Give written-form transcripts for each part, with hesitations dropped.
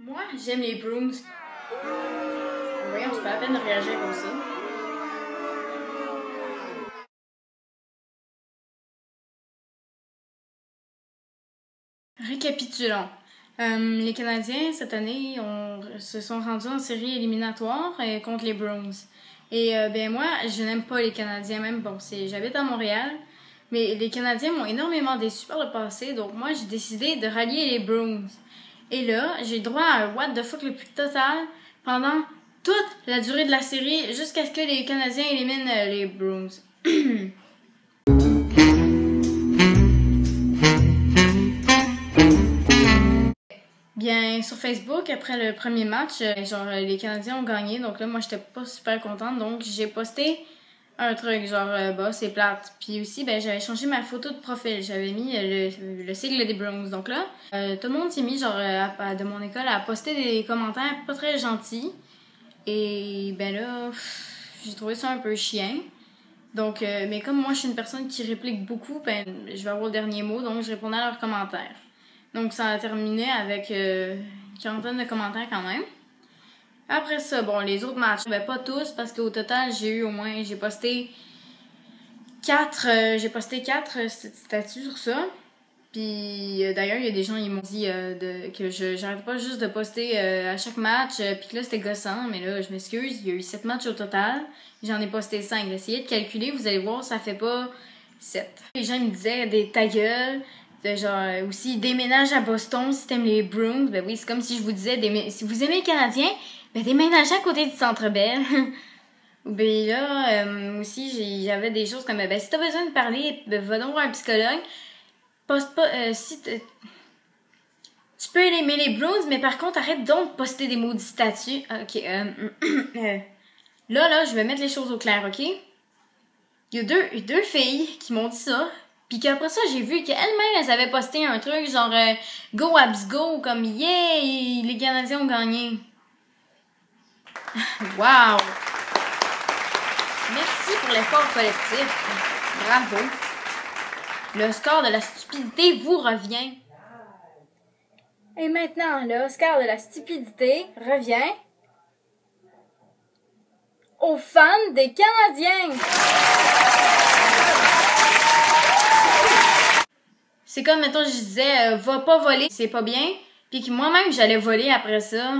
Moi, j'aime les Bruins. Voyons, c'est pas la peine de réagir comme ça. Récapitulons. Les Canadiens, cette année, se sont rendus en série éliminatoire contre les Bruins. Et ben moi, je n'aime pas les Canadiens, même bon, j'habite à Montréal, mais les Canadiens m'ont énormément déçu par le passé, donc moi, j'ai décidé de rallier les Bruins. Et là, j'ai droit à un what the fuck le plus total pendant toute la durée de la série jusqu'à ce que les Canadiens éliminent les Bruins. Bien, sur Facebook, après le premier match, les Canadiens ont gagné, donc là, moi, j'étais pas super contente, donc j'ai posté un truc, bah, c'est plate. Puis aussi, ben, j'avais changé ma photo de profil, j'avais mis le sigle des Bruins, donc là, tout le monde s'est mis, de mon école, à poster des commentaires pas très gentils, et ben là, j'ai trouvé ça un peu chiant. Donc, mais comme moi, je suis une personne qui réplique beaucoup, ben, je vais avoir le dernier mot, donc je répondais à leurs commentaires. Donc, ça a terminé avec une quarantaine de commentaires quand même. Après ça, bon, les autres matchs, ben pas tous, parce qu'au total, j'ai posté 4 statuts sur ça. Puis d'ailleurs, il y a des gens, ils m'ont dit que j'arrête pas juste de poster à chaque match, puis que là, c'était gossant, mais là, je m'excuse, il y a eu 7 matchs au total. J'en ai posté 5. Essayez de calculer, vous allez voir, ça fait pas 7. Les gens me disaient des ta gueule, aussi déménage à Boston si t'aimes les Bruins. Ben oui, c'est comme si je vous disais, si vous aimez les Canadiens, ben déménagez à côté du Centre Bell. Ben là, aussi, j'avais des choses comme, ben si t'as besoin de parler, ben va donc voir un psychologue. Poste pas, tu peux aimer les Bruins, mais par contre, arrête donc de poster des maudits statuts. Ok, là, je vais mettre les choses au clair, ok? Il y a deux filles qui m'ont dit ça, puis qu'après ça, j'ai vu qu'elles-mêmes, elles avaient posté un truc genre Go Abs Go, comme yeah, les Canadiens ont gagné. Wow! Merci pour l'effort collectif. Bravo. Le score de la stupidité vous revient. Et maintenant, le Oscar de la stupidité revient aux fans des Canadiens. C'est comme, mettons, je disais, va pas voler, c'est pas bien. Puis que moi-même, j'allais voler après ça.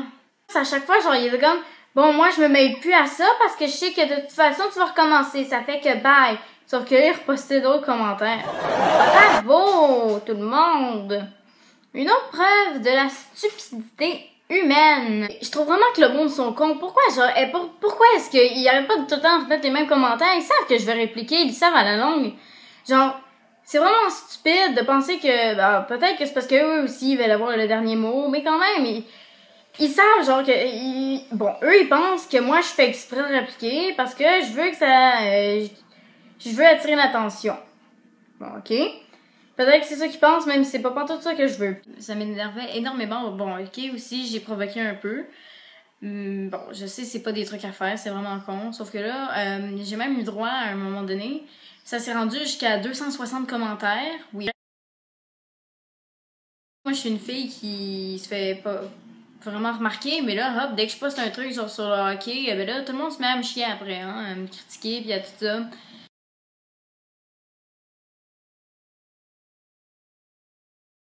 À chaque fois, genre, il était comme, bon, moi, je me mêle plus à ça parce que je sais que de toute façon, tu vas recommencer. Ça fait que bye. Sauf que là, il repostait d'autres commentaires. Bravo, tout le monde! Une autre preuve de la stupidité humaine. Je trouve vraiment que le monde sont cons. Pourquoi est-ce qu'ils arrêtent pas de tout le temps remettre les mêmes commentaires? Ils savent que je vais répliquer, ils savent à la longue. Genre, c'est vraiment stupide de penser que, ben, peut-être que c'est parce qu'eux aussi ils veulent avoir le dernier mot, mais quand même, ils savent, genre, eux, ils pensent que moi, je fais exprès de répliquer parce que je veux que je veux attirer l'attention. Bon, ok? Peut-être que c'est ça qu'ils pensent, même si c'est pas tout ça que je veux. Ça m'énervait énormément. Bon, ok, aussi, j'ai provoqué un peu. Bon, je sais, c'est pas des trucs à faire, c'est vraiment con. Sauf que là, j'ai même eu droit à un moment donné. Ça s'est rendu jusqu'à 260 commentaires. Oui. Moi, je suis une fille qui se fait pas vraiment remarquer, mais là, hop, dès que je poste un truc genre sur le hockey, ben là, tout le monde se met à me chier après, hein, à me critiquer, puis à tout ça.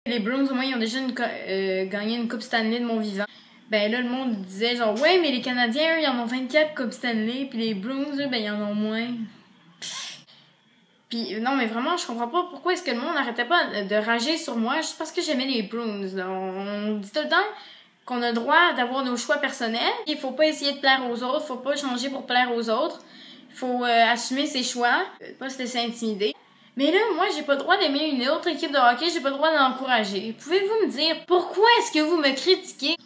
Les Bruins, au moins, ils ont déjà gagné une Coupe Stanley de mon vivant. Ben là, le monde disait genre, ouais, mais les Canadiens, eux, ils en ont 24 Coupes Stanley, puis les Bruins, eux, ben, ils en ont moins. Puis non, mais vraiment, je comprends pas pourquoi est-ce que le monde n'arrêtait pas de rager sur moi juste parce que j'aimais les Bruins. Là. On dit tout le temps qu'on a le droit d'avoir nos choix personnels. Il faut pas essayer de plaire aux autres, faut pas changer pour plaire aux autres. Il faut assumer ses choix, pas se laisser intimider. Mais là, moi, j'ai pas le droit d'aimer une autre équipe de hockey, j'ai pas le droit de l'encourager. Pouvez-vous me dire pourquoi est-ce que vous me critiquez?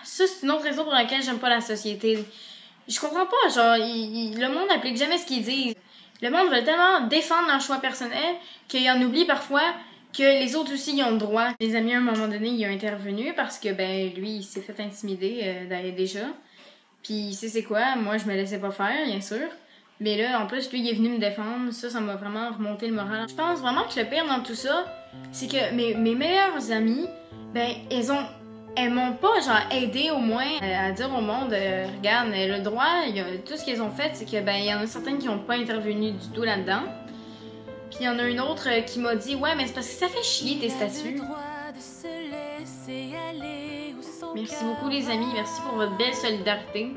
Ça, c'est une autre raison pour laquelle j'aime pas la société. Je comprends pas, genre, le monde n'applique jamais ce qu'ils disent. Le monde veut tellement défendre leur choix personnel qu'il en oublie parfois que les autres aussi y ont le droit. Les amis, à un moment donné, il a intervenu parce que, ben, lui, il s'est fait intimider déjà. Puis, c'est quoi, moi, je me laissais pas faire, bien sûr. Mais là, en plus, lui, il est venu me défendre. Ça m'a vraiment remonté le moral. Je pense vraiment que le pire dans tout ça, c'est que mes meilleures amies, ben, elles ont elles m'ont pas genre aidé au moins à dire au monde regarde, le droit, tout ce qu'elles ont fait, c'est que ben il y en a certaines qui n'ont pas intervenu du tout là-dedans. Puis il y en a une autre qui m'a dit ouais, mais c'est parce que ça fait chier tes statuts. Merci beaucoup les amis, merci pour votre belle solidarité.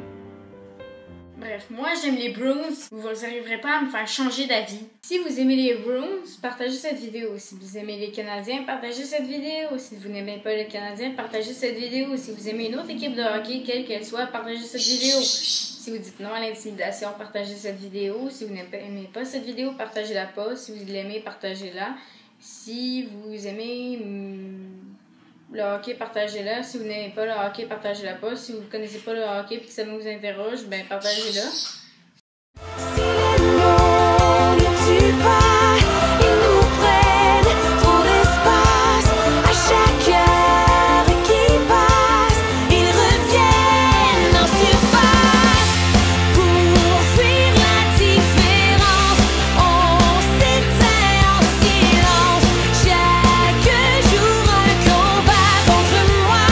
Bref, moi j'aime les Bruins, vous n'arriverez pas à me faire changer d'avis. Si vous aimez les Bruins, partagez cette vidéo. Si vous aimez les Canadiens, partagez cette vidéo. Si vous n'aimez pas les Canadiens, partagez cette vidéo. Si vous aimez une autre équipe de hockey, quelle qu'elle soit, partagez cette vidéo. Si vous dites non à l'intimidation, partagez cette vidéo. Si vous n'aimez pas cette vidéo, partagez-la pas. Si vous l'aimez, partagez-la. Si vous aimez le hockey, partagez-la. Si vous n'aimez pas le hockey, partagez-la pas. Si vous ne connaissez pas le hockey et que ça vous interroge, ben partagez-la. Si les mots ne tuent pas, ils nous prennent trop d'espace. À chaque heure qui passe, ils reviennent en surface. Pour fuir l'indifférence, on s'éteint en silence. Chaque jour un combat contre moi,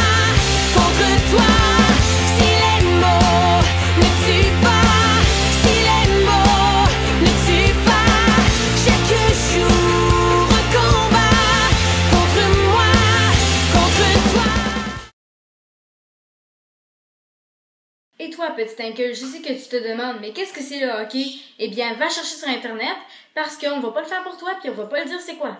contre toi. Si les mots ne tuent pas, si les mots ne tuent pas, chaque jour un combat contre moi, contre toi. Et toi, petit uncle, je sais que tu te demandes, mais qu'est-ce que c'est le hockey? Eh bien, va chercher sur Internet, parce qu'on va pas le faire pour toi, puis on va pas le dire c'est quoi.